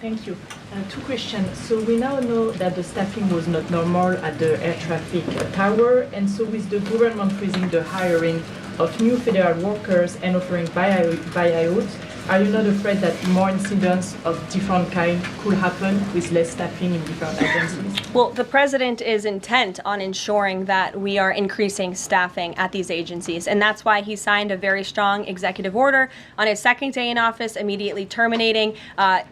Thank you. Two questions. So we now know that the staffing was not normal at the air traffic tower, and so with the government freezing the hiring of new federal workers and offering buyouts, are you not afraid that more incidents of different kind could happen with less staffing in different agencies? Well, the president is intent on ensuring that we are increasing staffing at these agencies, and that's why he signed a very strong executive order on his second day in office, immediately terminating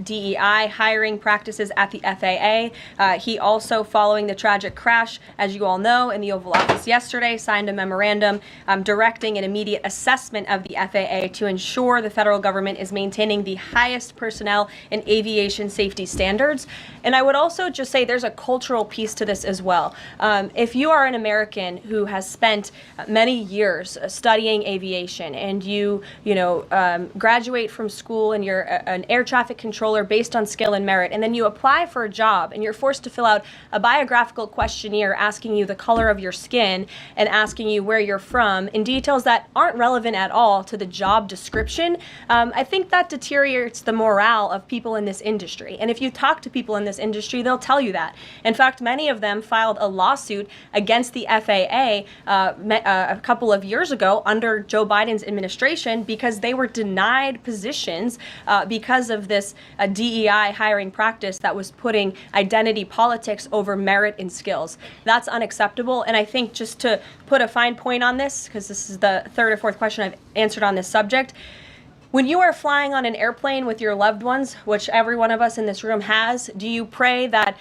DEI hiring practices at the FAA. He also, following the tragic crash, as you all know, in the Oval Office yesterday, signed a memorandum directing an immediate assessment of the FAA to ensure the federal government is maintaining the highest personnel and aviation safety standards. And I would also just say there's a cultural piece to this as well. If you are an American who has spent many years studying aviation and you graduate from school and you're an air traffic controller based on skill and merit, and then you apply for a job and you're forced to fill out a biographical questionnaire asking you the color of your skin and asking you where you're from in details that aren't relevant at all to the job description, I think that deteriorates the morale of people in this industry. And if you talk to people in this industry, they'll tell you that. In fact, many of them filed a lawsuit against the FAA a couple of years ago under Joe Biden's administration because they were denied positions because of this DEI hiring practice that was putting identity politics over merit and skills. That's unacceptable. And I think just to put a fine point on this, because this is the third or fourth question I've answered on this subject, when you are flying on an airplane with your loved ones, which every one of us in this room has, do you pray that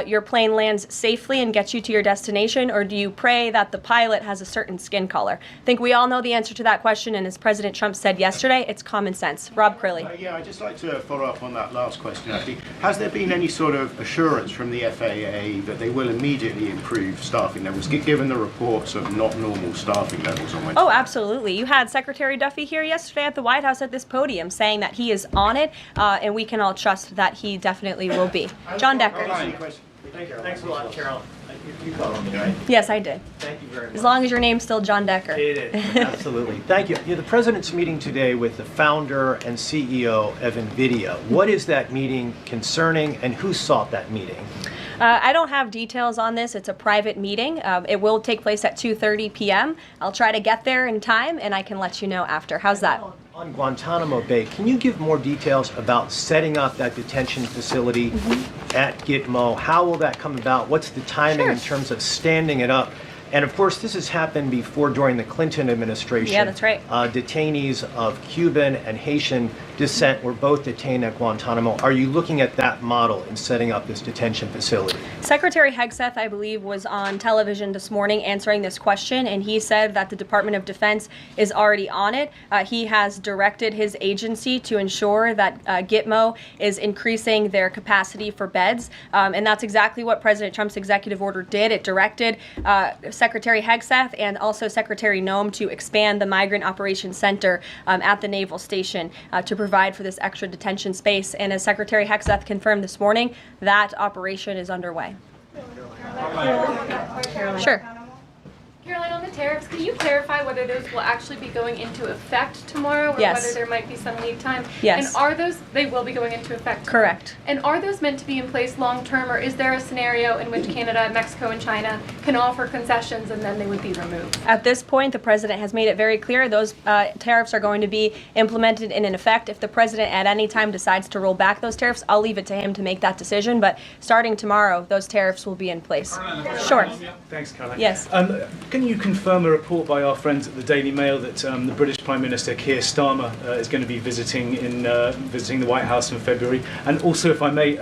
your plane lands safely and gets you to your destination, or do you pray that the pilot has a certain skin color? I think we all know the answer to that question, and as President Trump said yesterday, it's common sense. Rob Crilly. Yeah, I'd just like to follow up on that last question, actually. Has there been any sort of assurance from the FAA that they will immediately improve staffing levels, given the reports of not normal staffing levels on Wednesday? Oh, absolutely. You had Secretary Duffy here yesterday at the White House at this podium saying that he is on it, and we can all trust that he definitely will be. John Decker. Thanks a lot, Carol. You called on me, right? Yes, I did. Thank you very much. As long as your name's still John Decker. It is, absolutely. Thank you. The president's meeting today with the founder and CEO of NVIDIA. What is that meeting concerning, and who sought that meeting? I don't have details on this. It's a private meeting. It will take place at 2:30 p.m. I'll try to get there in time, and I can let you know after. How's that? On Guantanamo Bay, can you give more details about setting up that detention facility at Gitmo? How will that come about? What's the timing in terms of standing it up? And of course, this has happened before during the Clinton administration. Yeah, that's right. Detainees of Cuban and Haitian descent were both detained at Guantanamo. Are you looking at that model in setting up this detention facility? Secretary Hegseth, I believe, was on television this morning answering this question, and he said that the Department of Defense is already on it. He has directed his agency to ensure that Gitmo is increasing their capacity for beds, and that's exactly what President Trump's executive order did. It directed Secretary Hegseth and also Secretary Noem to expand the Migrant Operations Center at the Naval Station to provide for this extra detention space. And as Secretary Hegseth confirmed this morning, that operation is underway. Sure. Caroline, on the tariffs, can you clarify whether those will actually be going into effect tomorrow, or Yes. whether there might be some lead time? Yes. And are those, they will be going into effect? Correct. And are those meant to be in place long term, or is there a scenario in which Canada, Mexico, and China can offer concessions and then they would be removed? At this point, the president has made it very clear those tariffs are going to be implemented and in effect. If the president at any time decides to roll back those tariffs, I'll leave it to him to make that decision. But starting tomorrow, those tariffs will be in place. Sure. Thanks, Caroline. Yes. Can you confirm a report by our friends at the Daily Mail that the British Prime Minister Keir Starmer is going to be visiting the White House in February? And also, if I may,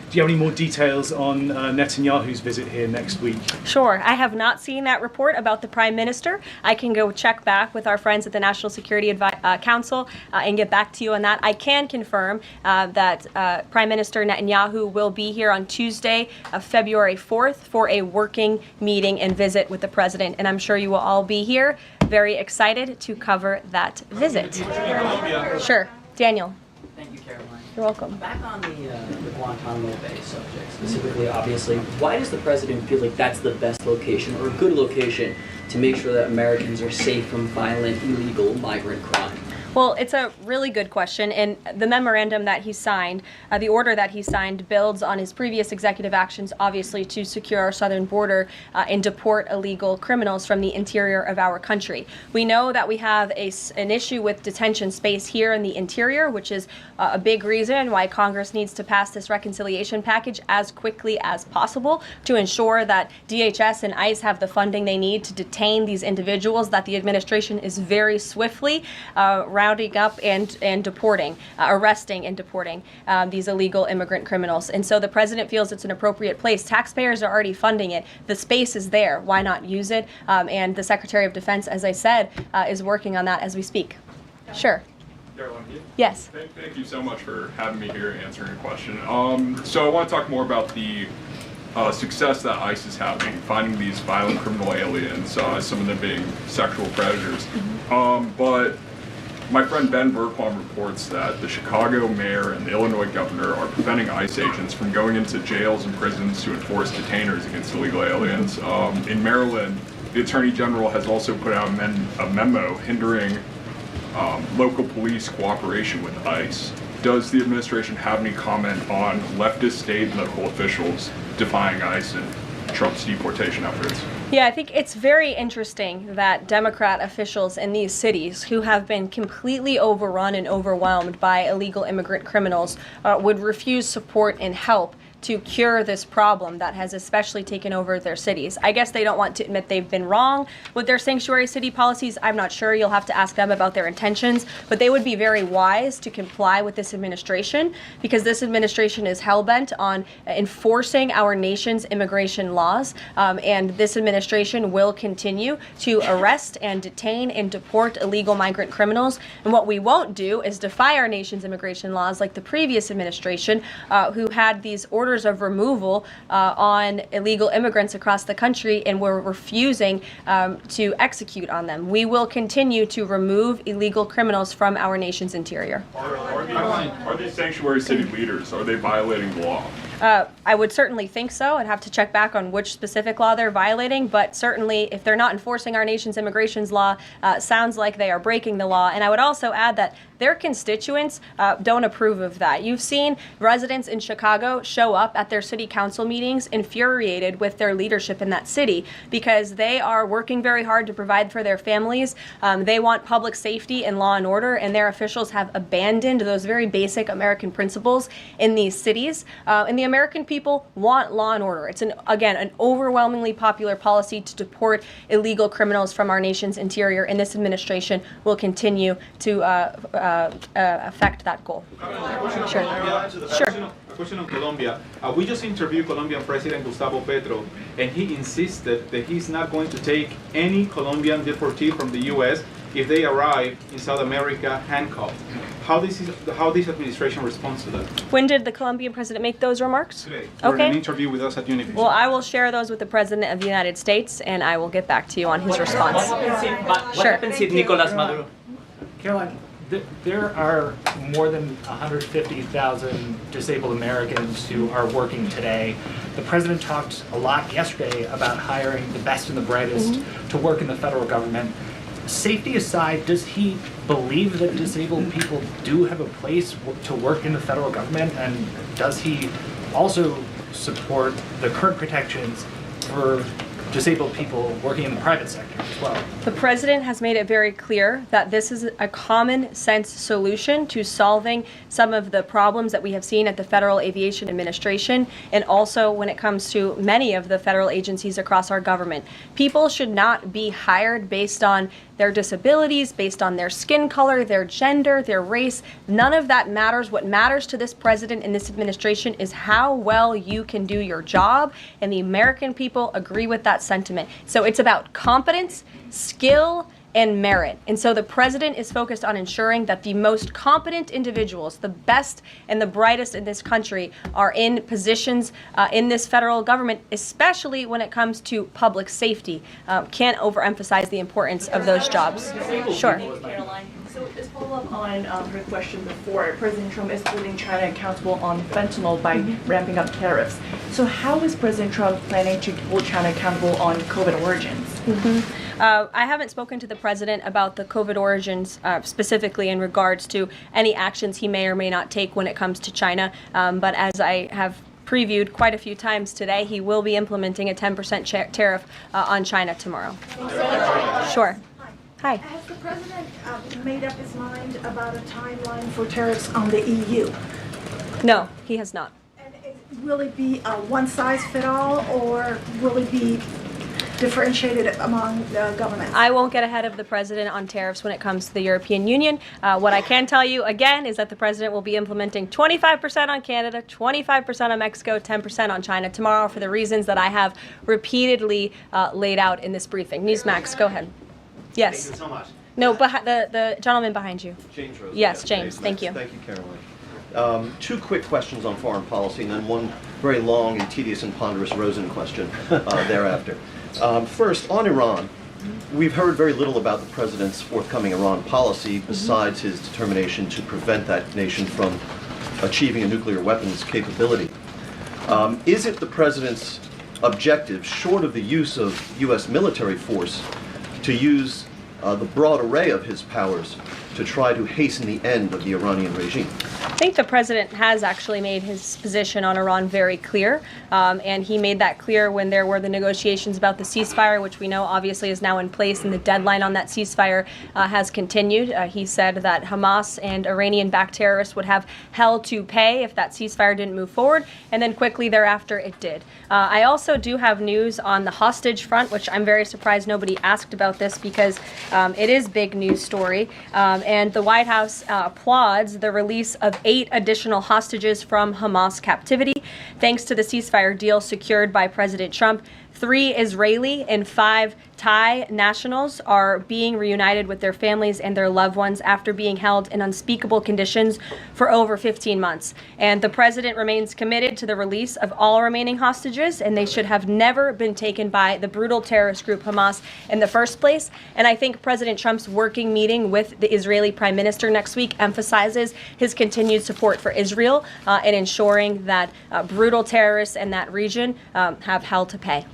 do you have any more details on Netanyahu's visit here next week? Sure. I have not seen that report about the Prime Minister. I can go check back with our friends at the National Security Council and get back to you on that. I can confirm that Prime Minister Netanyahu will be here on Tuesday, February 4th, for a working meeting and visit with the President. And I'm sure you will all be here, very excited to cover that visit. Sure. Daniel. Thank you, Caroline. You're welcome. Back on the Guantanamo Bay subject, specifically, obviously, why does the president feel like that's the best location or a good location to make sure that Americans are safe from violent, illegal migrant crime? Well, it's a really good question, and the memorandum that he signed, the order that he signed, builds on his previous executive actions, obviously, to secure our southern border and deport illegal criminals from the interior of our country. We know that we have an issue with detention space here in the interior, which is a big reason why Congress needs to pass this reconciliation package as quickly as possible to ensure that DHS and ICE have the funding they need to detain these individuals that the administration is very swiftly rounding up and deporting, arresting and deporting these illegal immigrant criminals. And so the president feels it's an appropriate place. Taxpayers are already funding it. The space is there. Why not use it? And the Secretary of Defense, as I said, is working on that as we speak. Sure. Yes. Thank you so much for having me here and answering a question. So I want to talk more about the success that ICE is having finding these violent criminal aliens, some of them being sexual predators. But my friend Ben Bergquam reports that the Chicago mayor and the Illinois governor are preventing ICE agents from going into jails and prisons to enforce detainers against illegal aliens. In Maryland, the Attorney General has also put out a memo hindering local police cooperation with ICE. Does the administration have any comment on leftist state and local officials defying ICE and Trump's deportation efforts? Yeah, I think it's very interesting that Democrat officials in these cities who have been completely overrun and overwhelmed by illegal immigrant criminals would refuse support and help to cure this problem that has especially taken over their cities. I guess they don't want to admit they've been wrong with their sanctuary city policies. I'm not sure. You'll have to ask them about their intentions, but they would be very wise to comply with this administration because this administration is hell-bent on enforcing our nation's immigration laws, and this administration will continue to arrest and detain and deport illegal migrant criminals. And what we won't do is defy our nation's immigration laws like the previous administration, who had these orders of removal on illegal immigrants across the country and were refusing to execute on them. We will continue to remove illegal criminals from our nation's interior. Are these sanctuary city leaders, are they violating the law? I would certainly think so. I'd have to check back on which specific law they're violating, but certainly if they're not enforcing our nation's immigration law, sounds like they are breaking the law. And I would also add that their constituents don't approve of that. You've seen residents in Chicago show up at their city council meetings infuriated with their leadership in that city because they are working very hard to provide for their families. They want public safety and law and order, and their officials have abandoned those very basic American principles in these cities. And the American people want law and order. It's, again, an overwhelmingly popular policy to deport illegal criminals from our nation's interior, and this administration will continue to affect that goal. Sure. A question on Colombia. We just interviewed Colombian President Gustavo Petro, and he insisted that he's not going to take any Colombian deportee from the U.S. if they arrive in South America handcuffed. How this administration responds to that? When did the Colombian president make those remarks? Today, for an interview with us at Univision. Well, I will share those with the President of the United States, and I will get back to you on his response. What happens if Nicolas Maduro? Caroline, there are more than 150,000 disabled Americans who are working today. The president talked a lot yesterday about hiring the best and the brightest to work in the federal government. Safety aside, does he believe that disabled people do have a place to work in the federal government? And does he also support the current protections for disabled people working in the private sector as well? The president has made it very clear that this is a common sense solution to solving some of the problems that we have seen at the Federal Aviation Administration and also when it comes to many of the federal agencies across our government. People should not be hired based on their disabilities, based on their skin color, their gender, their race. None of that matters. What matters to this president and this administration is how well you can do your job, and the American people agree with that sentiment. So it's about competence, skill, and merit. And so the president is focused on ensuring that the most competent individuals, the best and the brightest in this country, are in positions in this federal government, especially when it comes to public safety. Can't overemphasize the importance of those jobs. Sure. Caroline. So as follow-up on her question before, President Trump is holding China accountable on fentanyl by ramping up tariffs. So how is President Trump planning to hold China accountable on COVID origins? I haven't spoken to the president about the COVID origins specifically in regards to any actions he may or may not take when it comes to China. But as I have previewed quite a few times today, he will be implementing a 10% tariff on China tomorrow. Sure. Hi. Has the president made up his mind about a timeline for tariffs on the EU? No, he has not. And will it be a one-size-fit-all, or will it be differentiated among governments? I won't get ahead of the president on tariffs when it comes to the European Union. What I can tell you, again, is that the president will be implementing 25% on Canada, 25% on Mexico, 10% on China tomorrow for the reasons that I have repeatedly laid out in this briefing. Newsmax, go ahead. Yes. Thank you so much. No, the gentleman behind you. James Rosen. Yes, James. Thank you. Thank you, Caroline. Two quick questions on foreign policy, and then one very long and tedious and ponderous Rosen question thereafter. First, on Iran, we've heard very little about the president's forthcoming Iran policy besides his determination to prevent that nation from achieving a nuclear weapons capability. Is it the president's objective, short of the use of U.S. military force, to use the broad array of his powers to try to hasten the end of the Iranian regime? I think the president has actually made his position on Iran very clear, and he made that clear when there were the negotiations about the ceasefire, which we know obviously is now in place, and the deadline on that ceasefire has continued. He said that Hamas and Iranian-backed terrorists would have hell to pay if that ceasefire didn't move forward, and then quickly thereafter it did. I also do have news on the hostage front, which I'm very surprised nobody asked about this because it is big news story, and the White House applauds the release of 8 additional hostages from Hamas captivity, thanks to the ceasefire deal secured by President Trump. 3 Israeli and 5 Thai nationals are being reunited with their families and their loved ones after being held in unspeakable conditions for over 15 months. And the president remains committed to the release of all remaining hostages, and they should have never been taken by the brutal terrorist group Hamas in the first place. And I think President Trump's working meeting with the Israeli Prime Minister next week emphasizes his continued support for Israel and ensuring that brutal terrorists in that region have hell to pay.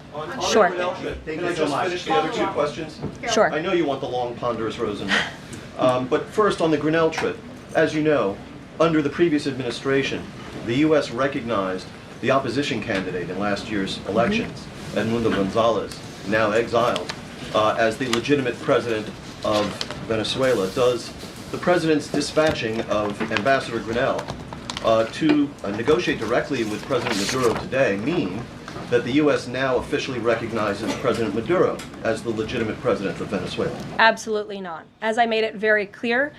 Sure. Can I just finish the other 2 questions? Sure. I know you want the long, ponderous Rosen. But first, on the Grinnell trip, as you know, under the previous administration, the U.S. recognized the opposition candidate in last year's elections, Edmundo Gonzalez, now exiled, as the legitimate president of Venezuela. Does the president's dispatching of Ambassador Grinnell to negotiate directly with President Maduro today mean that the U.S. now officially recognizes President Maduro as the legitimate president of Venezuela? Absolutely not. As I made it very clear,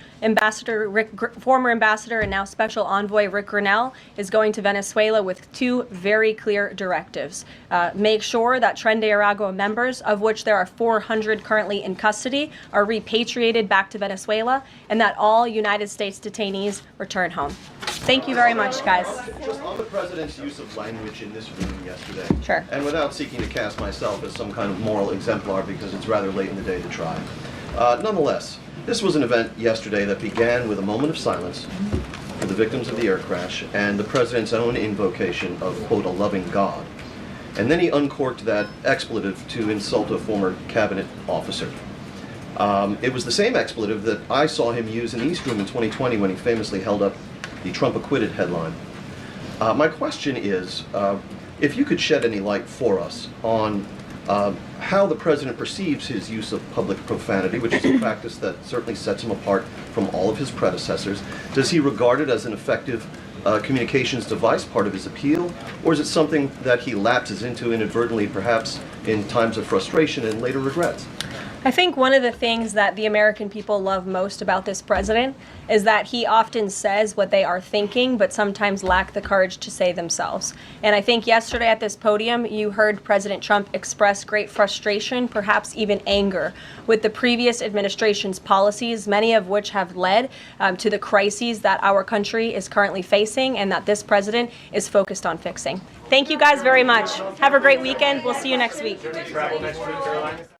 former ambassador and now special envoy Rick Grinnell is going to Venezuela with 2 very clear directives. Make sure that Tren de Aragua members, of which there are 400 currently in custody, are repatriated back to Venezuela, and that all United States detainees return home. Thank you very much, guys. Just on the president's use of language in this room yesterday, Sure. and without seeking to cast myself as some kind of moral exemplar because it's rather late in the day to try. Nonetheless, this was an event yesterday that began with a moment of silence for the victims of the air crash and the president's own invocation of, quote, a loving God. And then he uncorked that expletive to insult a former cabinet officer. It was the same expletive that I saw him use in the East Room in 2020 when he famously held up the Trump acquitted headline. My question is, if you could shed any light for us on how the president perceives his use of public profanity, which is a practice that certainly sets him apart from all of his predecessors. Does he regard it as an effective communications device, part of his appeal, or is it something that he lapses into inadvertently, perhaps in times of frustration and later regrets? I think one of the things that the American people love most about this president is that he often says what they are thinking, but sometimes lack the courage to say themselves. And I think yesterday at this podium, you heard President Trump express great frustration, perhaps even anger, with the previous administration's policies, many of which have led to the crises that our country is currently facing and that this president is focused on fixing. Thank you guys very much. Have a great weekend. We'll see you next week.